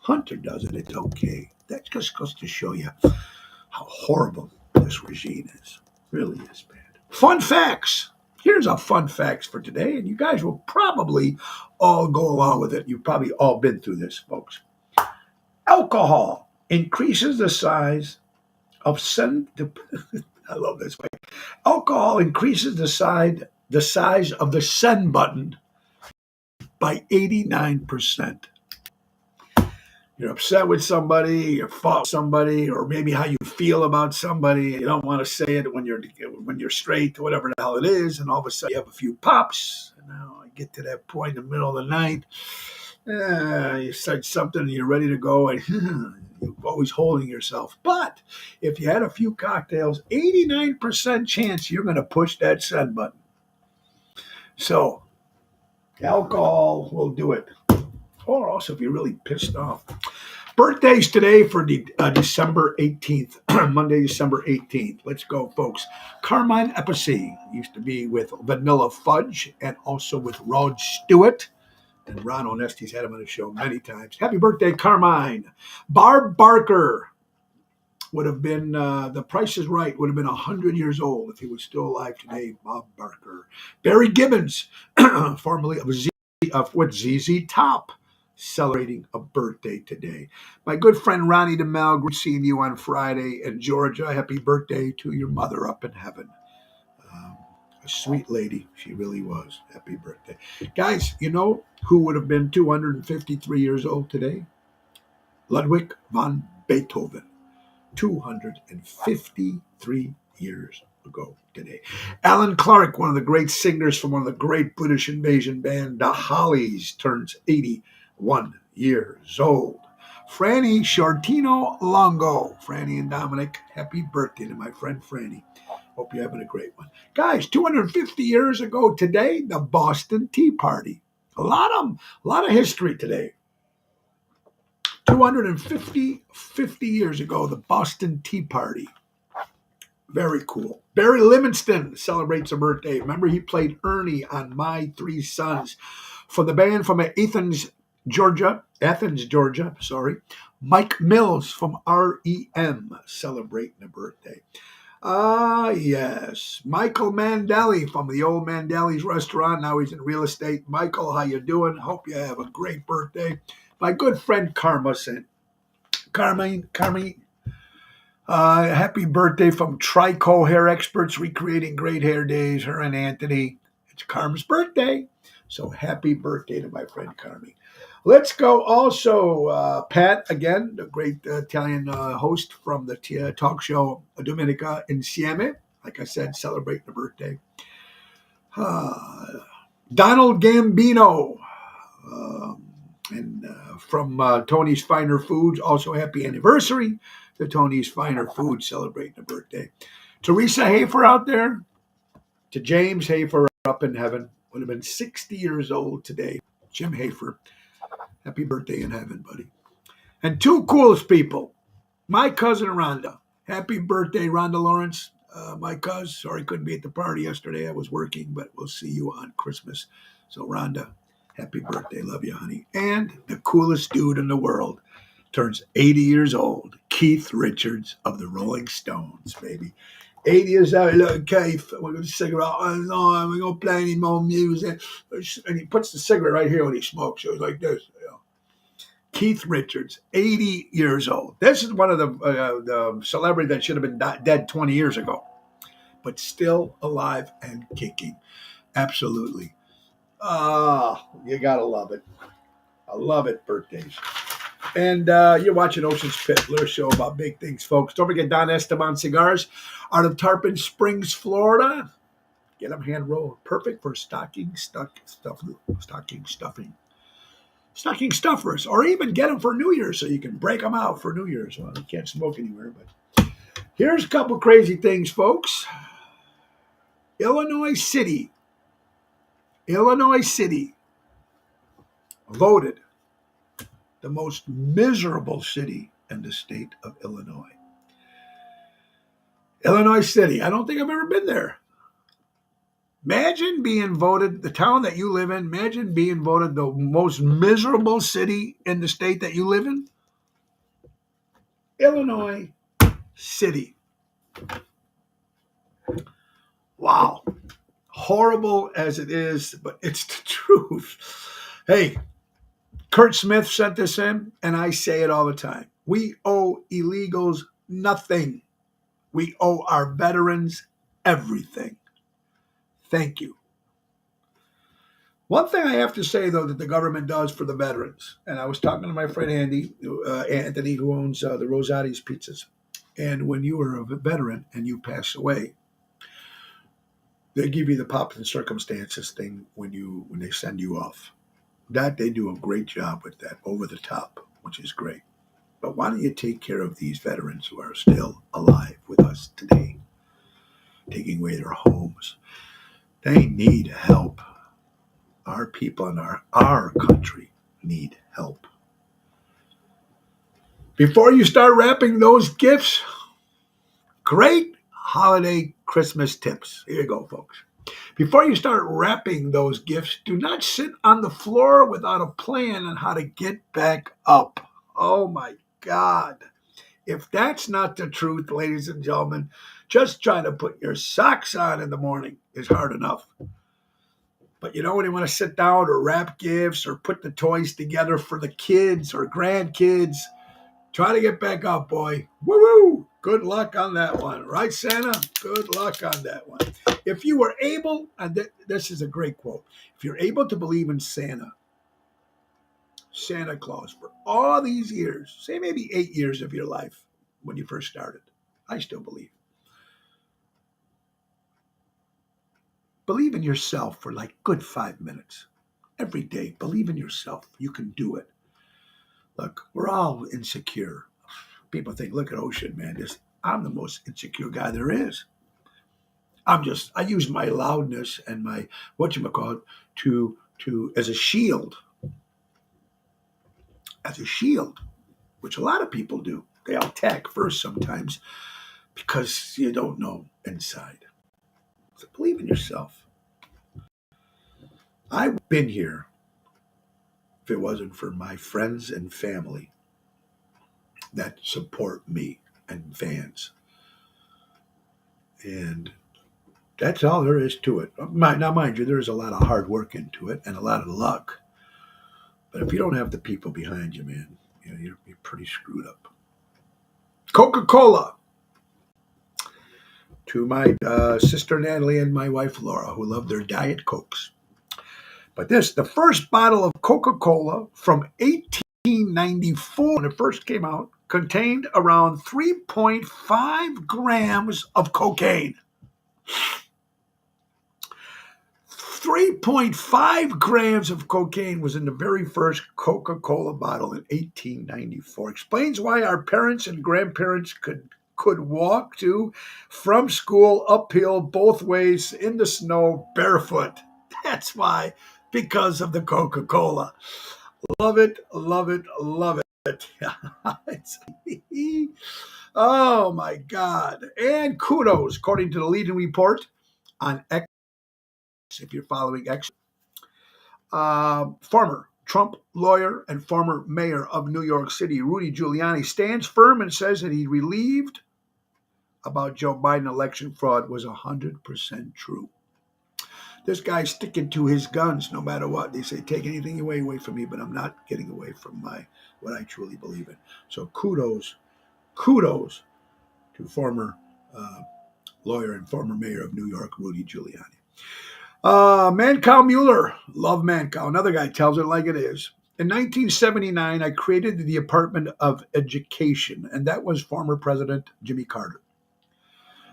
Hunter does it. It's okay. That just goes to show you how horrible this regime is. It really is bad. Fun facts. Here's a fun facts for today, and you guys will probably all go along with it. You've probably all been through this, folks. Alcohol increases the size of I love this way. Alcohol increases the size of the send button by 89%. You're upset with somebody, you fought somebody, or maybe how you feel about somebody. You don't want to say it when you're straight, whatever the hell it is, and all of a sudden you have a few pops. And now I get to that point in the middle of the night. You said something and you're ready to go, and you're always holding yourself. But if you had a few cocktails, 89% chance you're going to push that send button. So alcohol will do it. Or also if you're really pissed off. Birthdays today for December 18th, Monday, December 18th. Let's go, folks. Carmine Appice used to be with Vanilla Fudge and also with Rod Stewart. And Ron Onesti's had him on the show many times. Happy birthday, Carmine. Barb Barker would have been, The Price is Right, would have been 100 years old if he was still alive today. Bob Barker. Barry Gibbons, formerly with ZZ Top, celebrating a birthday today. My good friend Ronnie DeMel, good seeing you on Friday. And Georgia, happy birthday to your mother up in heaven. A sweet lady. She really was. Happy birthday. Guys, you know who would have been 253 years old today? Ludwig van Beethoven. 253 years ago today. Alan Clark, one of the great singers from one of the great British invasion band, The Hollies, turns 81 years old. Franny Shortino Longo. Franny and Dominic, happy birthday to my friend Franny. Hope you're having a great one. Guys, 250 years ago today, the Boston Tea Party. A lot of history today. 250 years ago, the Boston Tea Party. Very cool. Barry Livingston celebrates a birthday. Remember, he played Ernie on My Three Sons. From the band from Athens, Georgia. Mike Mills from REM celebrating a birthday. Yes. Michael Mandelli from the old Mandelli's restaurant. Now he's in real estate. Michael, how you doing? Hope you have a great birthday. My good friend Karma sent. Carmine, happy birthday from Trico Hair Experts, recreating great hair days, her and Anthony. It's Carm's birthday. So happy birthday to my friend Carmi. Let's go also, Pat, again, the great Italian host from the talk show Domenica Insieme. Like I said, celebrating the birthday. Donald Gambino. And from Tony's Finer Foods, also happy anniversary to Tony's Finer Foods, celebrating a birthday. Teresa Hafer out there, to James Hafer up in heaven, would have been 60 years old today. Jim Hafer, happy birthday in heaven, buddy. And two coolest people, my cousin Rhonda. Happy birthday, Rhonda Lawrence. My cuz, sorry couldn't be at the party yesterday. I was working, but we'll see you on Christmas. So, Rhonda, happy birthday. Love you, honey. And the coolest dude in the world turns 80 years old. Keith Richards of the Rolling Stones, baby. 80 years old. Look, Keith, we're going to cigarette. Oh, no, we're going to play any more music. And he puts the cigarette right here when he smokes. It was like this. Keith Richards, 80 years old. This is one of the celebrities that should have been dead 20 years ago, but still alive and kicking. Absolutely. You got to love it. I love it, birthdays. And you're watching Ocean's Pit, little show about big things, folks. Don't forget Don Esteban Cigars out of Tarpon Springs, Florida. Get them hand rolled. Perfect for stocking stuffers, or even get them for New Year's so you can break them out for New Year's. Well, you can't smoke anywhere, but here's a couple crazy things, folks. Illinois City voted the most miserable city in the state of Illinois. Illinois City. I don't think I've ever been there. Imagine being voted, the town that you live in, imagine being voted the most miserable city in the state that you live in. Illinois City. Wow. Horrible as it is, but it's the truth. Hey, Kurt Smith sent this in, and I say it all the time. We owe illegals nothing. We owe our veterans everything. Thank you. One thing I have to say, though, that the government does for the veterans, and I was talking to my friend Anthony, who owns the Rosati's Pizzas, and when you are a veteran and you pass away, they give you the pomp and circumstances thing when they send you off. That they do a great job with that, over the top, which is great. But why don't you take care of these veterans who are still alive with us today, taking away their homes? They need help. Our people in our country need help. Before you start wrapping those gifts, great holiday Christmas tips. Here you go, folks. Before you start wrapping those gifts, do not sit on the floor without a plan on how to get back up. Oh my God. If that's not the truth, ladies and gentlemen, just trying to put your socks on in the morning is hard enough. But when you want to sit down or wrap gifts or put the toys together for the kids or grandkids, try to get back up, boy. Woo-woo! Good luck on that one. Right, Santa? Good luck on that one. If you were able, and this is a great quote, if you're able to believe in Santa Claus for all these years, say maybe 8 years of your life when you first started, I still believe. Believe in yourself for like good 5 minutes. Every day, believe in yourself. You can do it. Look, we're all insecure. People think, look at Ocean, man. I'm the most insecure guy there is. I use my loudness and my, to as a shield. As a shield, which a lot of people do. They attack first sometimes because you don't know inside. So believe in yourself. I've been here if it wasn't for my friends and family that support me and fans. And that's all there is to it. Now, mind you, there's a lot of hard work into it and a lot of luck. But if you don't have the people behind you, man, you're pretty screwed up. Coca-Cola. To my sister Natalie and my wife Laura, who love their Diet Cokes. But the first bottle of Coca-Cola from 1894, when it first came out, contained around 3.5 grams of cocaine. 3.5 grams of cocaine was in the very first Coca-Cola bottle in 1894. Explains why our parents and grandparents could walk from school uphill both ways in the snow barefoot. That's why, because of the Coca-Cola. Love it, love it, love it. Oh my God. And kudos, according to the leading report on X, if you're following X, former Trump lawyer and former mayor of New York City, Rudy Giuliani, stands firm and says that he relieved about Joe Biden election fraud was 100% true. This guy's sticking to his guns no matter what. They say, take anything away from me, but I'm not getting away from what I truly believe in. So kudos to former lawyer and former mayor of New York, Rudy Giuliani. Mancow Mueller, love Mancow. Another guy tells it like it is. In 1979, I created the Department of Education, and that was former President Jimmy Carter.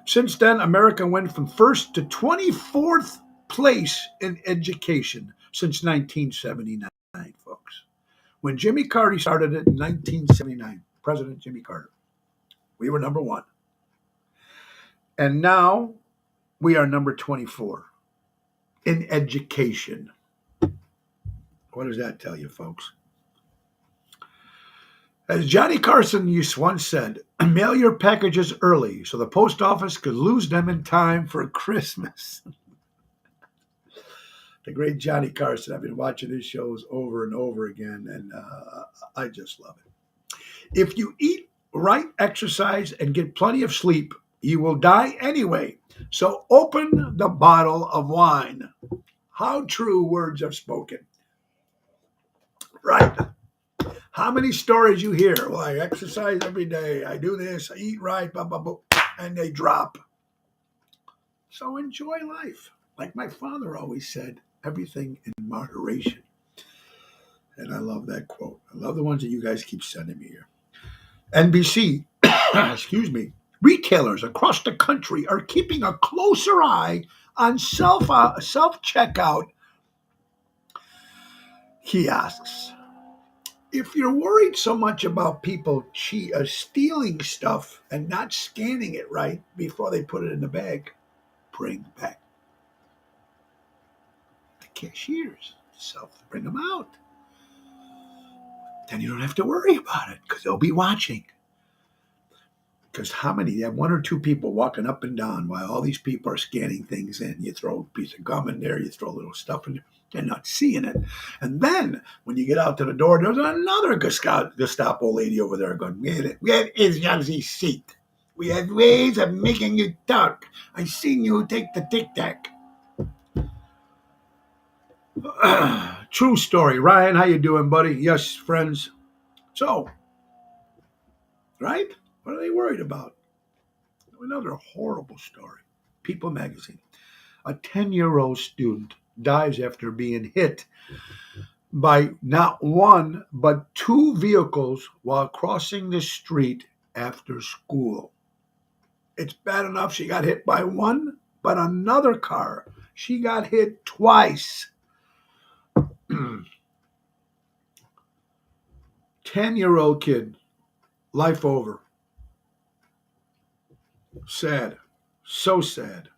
Since then, America went from first to 24th place in education since 1979, folks. When Jimmy Carter started it in 1979, President Jimmy Carter, we were number one. And now we are number 24 in education. What does that tell you, folks? As Johnny Carson once said, mail your packages early so the post office could lose them in time for Christmas. The great Johnny Carson. I've been watching his shows over and over again, and I just love it. If you eat right, exercise, and get plenty of sleep, you will die anyway. So open the bottle of wine. How true words are spoken. Right? How many stories you hear? Well, I exercise every day. I do this. I eat right, blah, blah, blah, and they drop. So enjoy life. Like my father always said, everything in moderation. And I love that quote. I love the ones that you guys keep sending me here. NBC, excuse me, retailers across the country are keeping a closer eye on self-checkout kiosks. If you're worried so much about people stealing stuff and not scanning it right before they put it in the bag, bring back the cashiers. Bring them out. Then you don't have to worry about it because they'll be watching. Because how many? You have one or two people walking up and down while all these people are scanning things in. You throw a piece of gum in there, you throw a little stuff in there. They're not seeing it. And then when you get out to the door, there's another Gestapo lady over there going, where is Yanzi's seat? We have ways of making you talk. I seen you take the tic-tac. True story. Ryan, how you doing, buddy? Yes, friends. So, right? What are they worried about? Another horrible story. People magazine. A 10-year-old student dies after being hit by not one, but two vehicles while crossing the street after school. It's bad enough she got hit by one, but another car, she got hit twice. 10-year-old kid, life over. Sad. So sad.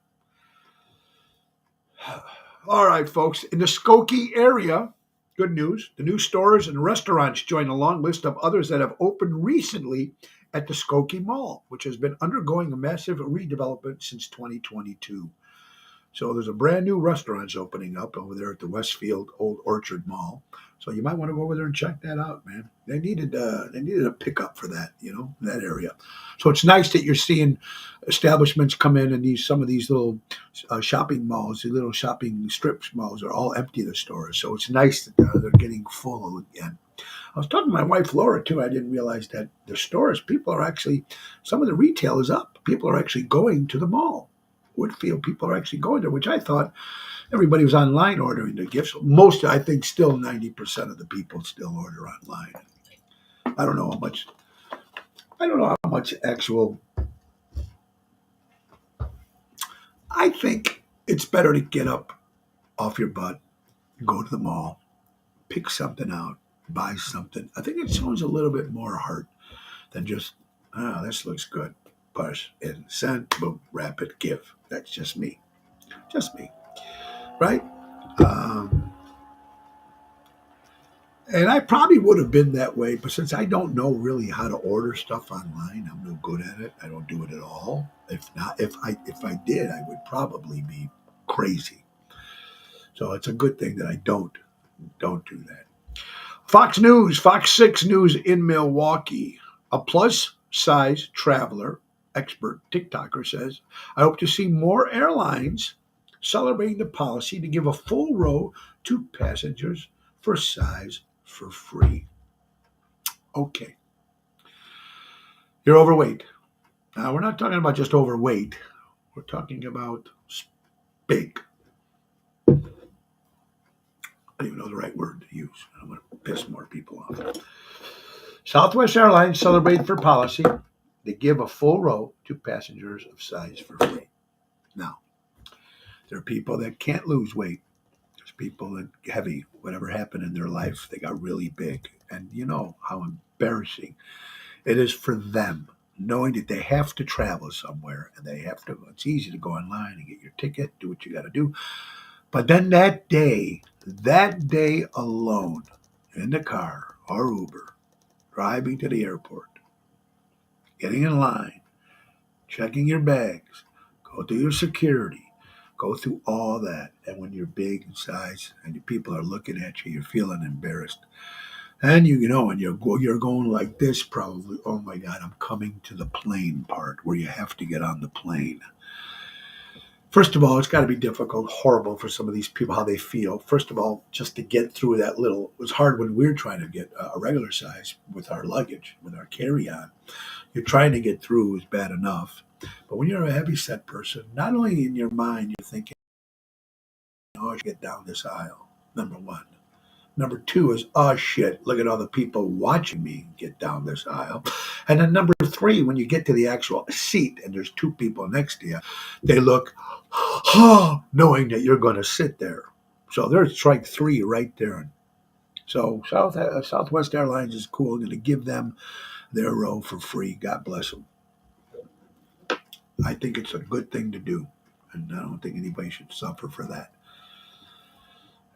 All right, folks. In the Skokie area, good news. The new stores and restaurants join a long list of others that have opened recently at the Skokie Mall, which has been undergoing a massive redevelopment since 2022. So there's a brand new restaurants opening up over there at the Westfield Old Orchard Mall. So you might want to go over there and check that out, man. They needed a pickup for that, in that area. So it's nice that you're seeing establishments come in and some of these little shopping malls, the little shopping strips malls are all empty, the stores. So it's nice that they're getting full again. I was talking to my wife, Laura, too. I didn't realize that the stores, some of the retail is up. People are actually going to the mall. Woodfield, people are actually going there, which I thought everybody was online ordering their gifts. Most, I think, still 90% of the people still order online. I don't know how much actual. I think it's better to get up off your butt, go to the mall, pick something out, buy something. I think it shows a little bit more heart than just, this looks good. Push and send, boom, wrap it, give. That's just me. Just me. Right? And I probably would have been that way, but since I don't know really how to order stuff online, I'm no good at it. I don't do it at all. If I did, I would probably be crazy. So it's a good thing that I don't do that. Fox News, Fox 6 News in Milwaukee. A plus size traveler, expert TikToker says, I hope to see more airlines celebrating the policy to give a full row to passengers for size for free. Okay, you're overweight. Now, we're not talking about just overweight, we're talking about big. I don't even know the right word to use. I'm going to piss more people off. Southwest Airlines celebrated for policy to give a full row to passengers of size for free. Now, there are people that can't lose weight. There's people that heavy, whatever happened in their life, they got really big. And you know how embarrassing it is for them, knowing that they have to travel somewhere and they have to, it's easy to go online and get your ticket, do what you got to do. But then that day alone, in the car or Uber, driving to the airport, getting in line, checking your bags, go through your security, go through all that. And when you're big in size and the people are looking at you, you're feeling embarrassed. And and you're going like this probably. Oh my God, I'm coming to the plane part where you have to get on the plane. First of all, it's got to be difficult, horrible for some of these people how they feel. First of all, just to get through that little, it was hard when we were trying to get a regular size with our luggage, with our carry-on. You're trying to get through is bad enough. But when you're a heavy set person, not only in your mind, you're thinking, oh, I should get down this aisle, number one. Number two is, oh shit, look at all the people watching me get down this aisle. And then number three, when you get to the actual seat and there's two people next to you, they look, oh, knowing that you're going to sit there. So there's strike three right there. So Southwest Airlines is cool. Going to give them their row for free. God bless them. I think it's a good thing to do. And I don't think anybody should suffer for that.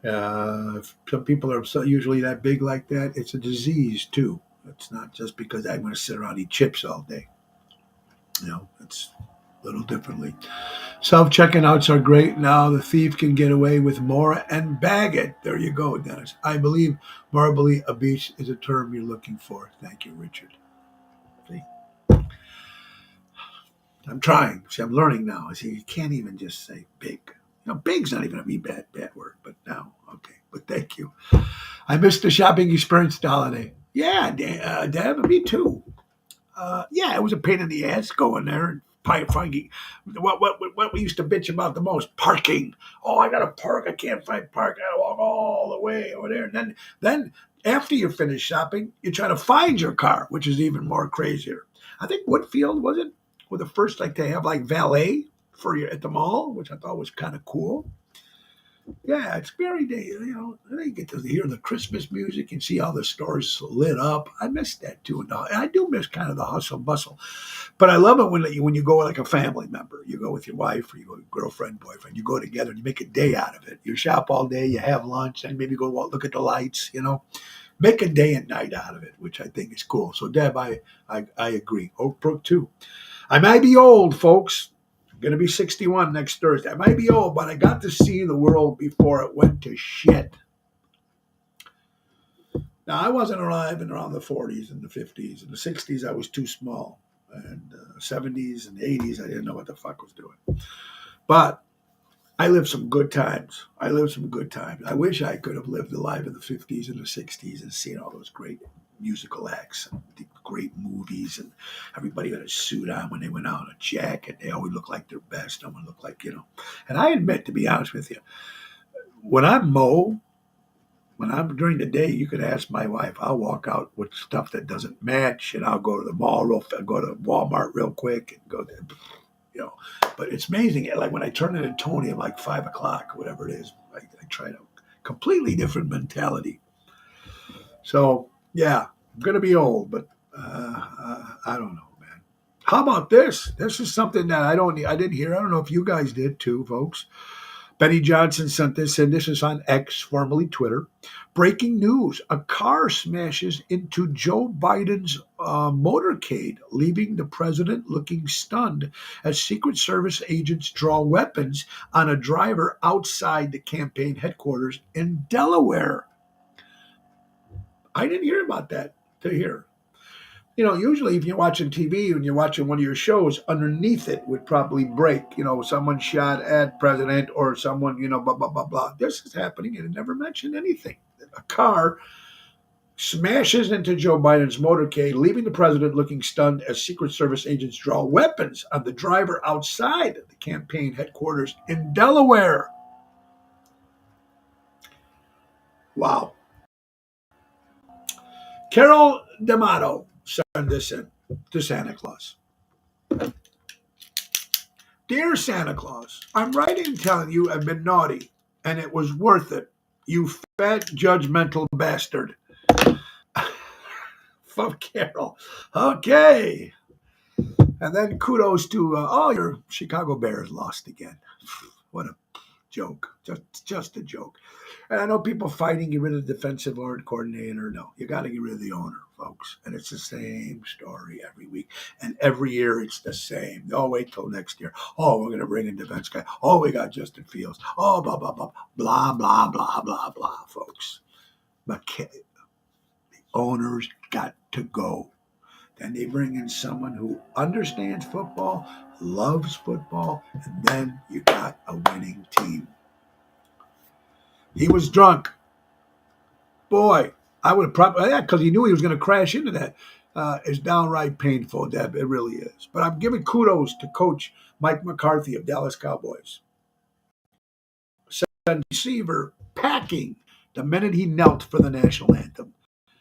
If some people are usually that big like that, it's a disease too. It's not just because I'm going to sit around and eat chips all day. It's a little differently. Self-checking outs are great. Now the thief can get away with more and bag it. There you go, Dennis. I believe marbly obese is a term you're looking for. Thank you, Richard. See? I'm trying. See, I'm learning now. See, you can't even just say big. Big's not even a bad word, but now, okay. But thank you. I missed the shopping experience the holiday. Yeah, Deb, me too. Yeah, it was a pain in the ass going there and finding what we used to bitch about the most, parking. Oh, I got to park. I can't find park. I got to walk all the way over there. And then after you finish shopping, you try to find your car, which is even more crazier. I think Woodfield was it? Were the first they have valet for you at the mall, which I thought was kind of cool. Yeah, it's very day. They get to hear the Christmas music and see all the stores lit up. I miss that too, and I do miss kind of the hustle bustle. But I love it when you go like a family member. You go with your wife or you go with girlfriend, boyfriend. You go together and you make a day out of it. You shop all day, you have lunch, and maybe go look at the lights. Make a day and night out of it, which I think is cool. So Deb, I agree. Oak Brook too. I might be old, folks. I'm going to be 61 next Thursday. I might be old, but I got to see the world before it went to shit. Now, I wasn't alive in around the 40s and the 50s. In the 60s, I was too small. And 70s and 80s, I didn't know what the fuck I was doing. But I lived some good times. I wish I could have lived the life of the 50s and the 60s and seen all those great musical acts and the great movies, and everybody had a suit on when they went out, a jacket. They always look like their best. No one looked like. And I admit, to be honest with you, when I'm during the day, you could ask my wife, I'll walk out with stuff that doesn't match, and I'll go to the mall go to Walmart real quick and go there. But it's amazing. Like when I turn into Tony at like 5:00, whatever it is, I try to completely different mentality. So yeah, I'm gonna be old, but I don't know, man. How about this? This is something that I didn't hear. I don't know if you guys did too, folks. Benny Johnson sent this in. This is on X, formerly Twitter. Breaking news. A car smashes into Joe Biden's motorcade, leaving the president looking stunned as Secret Service agents draw weapons on a driver outside the campaign headquarters in Delaware. I didn't hear about that to hear. Usually if you're watching TV and you're watching one of your shows, underneath it would probably break. Someone shot at president or someone, blah, blah, blah, blah. This is happening and it never mentioned anything. A car smashes into Joe Biden's motorcade, leaving the president looking stunned as Secret Service agents draw weapons on the driver outside the campaign headquarters in Delaware. Wow. Carol D'Amato sent this in to Santa Claus. Dear Santa Claus, I'm writing telling you I've been naughty, and it was worth it, you fat judgmental bastard. From Carol. Okay. And then kudos to all your Chicago Bears lost again. What a joke. Just a joke. And I know people fighting get rid of the defensive coordinator. No, you got to get rid of the owner, folks. And it's the same story every week. And every year it's the same. Oh, wait till next year. Oh, we're going to bring in defense guy. Oh, we got Justin Fields. Oh, blah, blah, blah, blah, blah, blah, blah, blah, folks. But the owners got to go. Then they bring in someone who understands football, loves football, and then you got a winning team. He was drunk. Boy, I would have probably, because he knew he was going to crash into that. It's downright painful, Deb. It really is. But I'm giving kudos to Coach Mike McCarthy of Dallas Cowboys. Receiver packing the minute he knelt for the national anthem.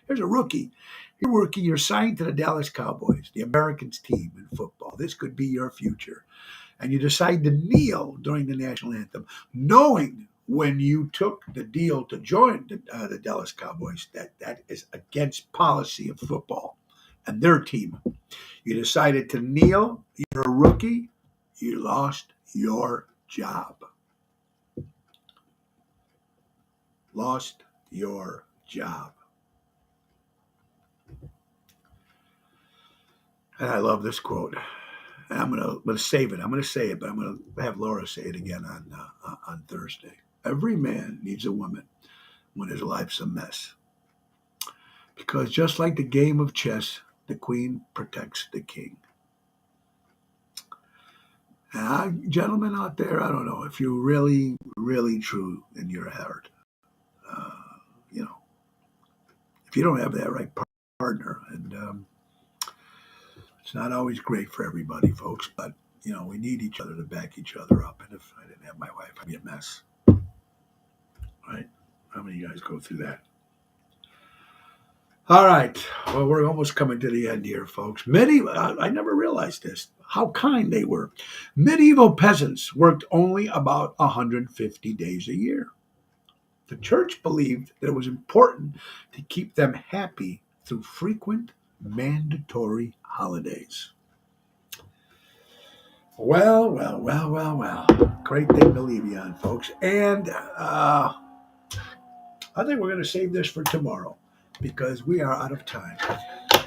Here's a rookie. You're signed to the Dallas Cowboys, the Americans team in football. This could be your future. And you decide to kneel during the national anthem, knowing when you took the deal to join the Dallas Cowboys that is against policy of football and their team. You decided to kneel. You're a rookie. You lost your job. Lost your job. And I love this quote. And I'm gonna save it. I'm gonna say it, but I'm gonna have Laura say it again on Thursday. Every man needs a woman when his life's a mess, because just like the game of chess, the queen protects the king. And gentlemen out there, I don't know if you're really, really true in your heart. If you don't have that right partner, and it's not always great for everybody, folks, but, we need each other to back each other up. And if I didn't have my wife, I'd be a mess. Right? How many of you guys go through that? All right. Well, we're almost coming to the end here, folks. I never realized this, how kind they were. Medieval peasants worked only about 150 days a year. The church believed that it was important to keep them happy through frequent mandatory holidays. Well. Great thing to leave you on, folks. And I think we're going to save this for tomorrow because we are out of time.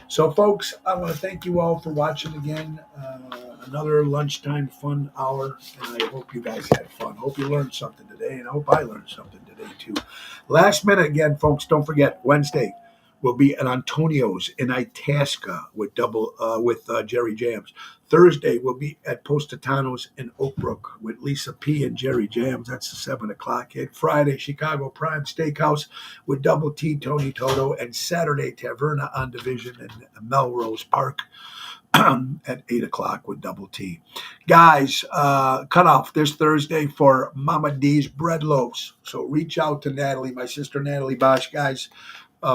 So, folks, I want to thank you all for watching again. Another lunchtime fun hour, and I hope you guys had fun. Hope you learned something today, and I hope I learned something today, too. Last minute again, folks, don't forget, Wednesday will be at Antonio's in Itasca with Jerry Jams. Thursday will be at Positano's in Oakbrook with Lisa P. and Jerry Jams. That's the 7 o'clock hit. Friday, Chicago Prime Steakhouse with Double T, Tony Toto. And Saturday, Taverna on Division in Melrose Park at 8 o'clock with Double T. Guys, cut off this Thursday for Mama D's Bread Loaves. So reach out to Natalie, my sister Natalie Bosch, guys.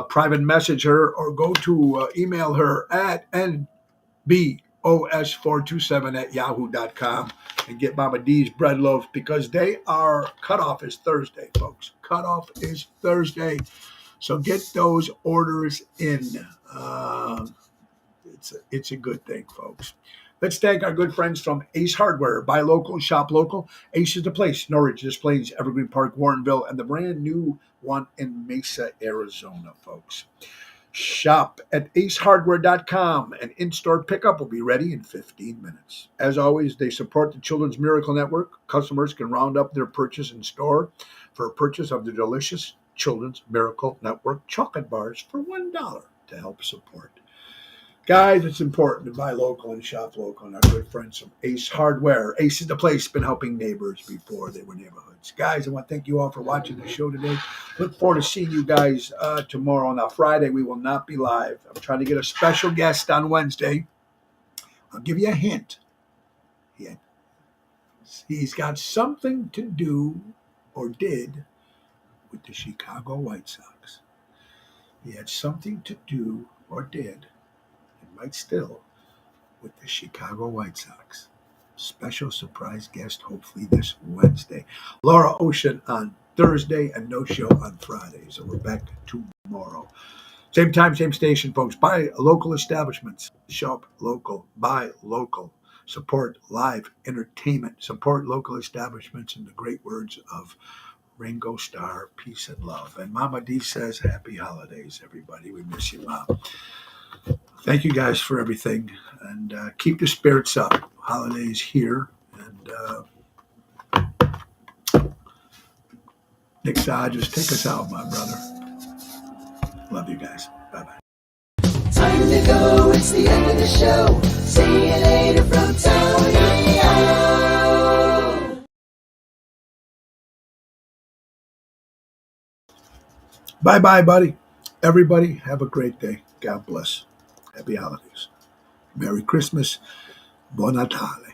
Private message her or go to email her at nbos427@yahoo.com and get Mama D's Bread Loaf because cutoff is Thursday, folks. Cutoff is Thursday. So get those orders in. It's a good thing, folks. Let's thank our good friends from Ace Hardware. Buy local, shop local. Ace is the place. Norwich, Des Plaines, Evergreen Park, Warrenville, and the brand new one in Mesa, Arizona, folks. Shop at acehardware.com and in-store pickup will be ready in 15 minutes. As always, they support the Children's Miracle Network. Customers can round up their purchase in store for a purchase of the delicious Children's Miracle Network chocolate bars for $1 to help support. Guys, it's important to buy local and shop local. And our good friends from Ace Hardware. Ace is the place, been helping neighbors before they were neighborhoods. Guys, I want to thank you all for watching the show today. Look forward to seeing you guys tomorrow. Now, Friday, we will not be live. I'm trying to get a special guest on Wednesday. I'll give you a hint. He's got something to do or did with the Chicago White Sox. He had something to do or did, and might still, with the Chicago White Sox. Special surprise guest, hopefully this Wednesday. Laura Ocean on Thursday and no show on Friday. So we're back tomorrow. Same time, same station, folks. Buy local establishments. Shop local. Buy local. Support live entertainment. Support local establishments in the great words of Ringo Starr, peace and love. And Mama D says, happy holidays, everybody. We miss you, Mom. Thank you guys for everything. And keep the spirits up. Holidays here. And Nick Dodgers, take us out, my brother. Love you guys. Bye-bye. Time to go, it's the end of the show. See you later from Tony O. Bye-bye, buddy. Everybody, have a great day. God bless. Happy holidays. Merry Christmas. Buon Natale.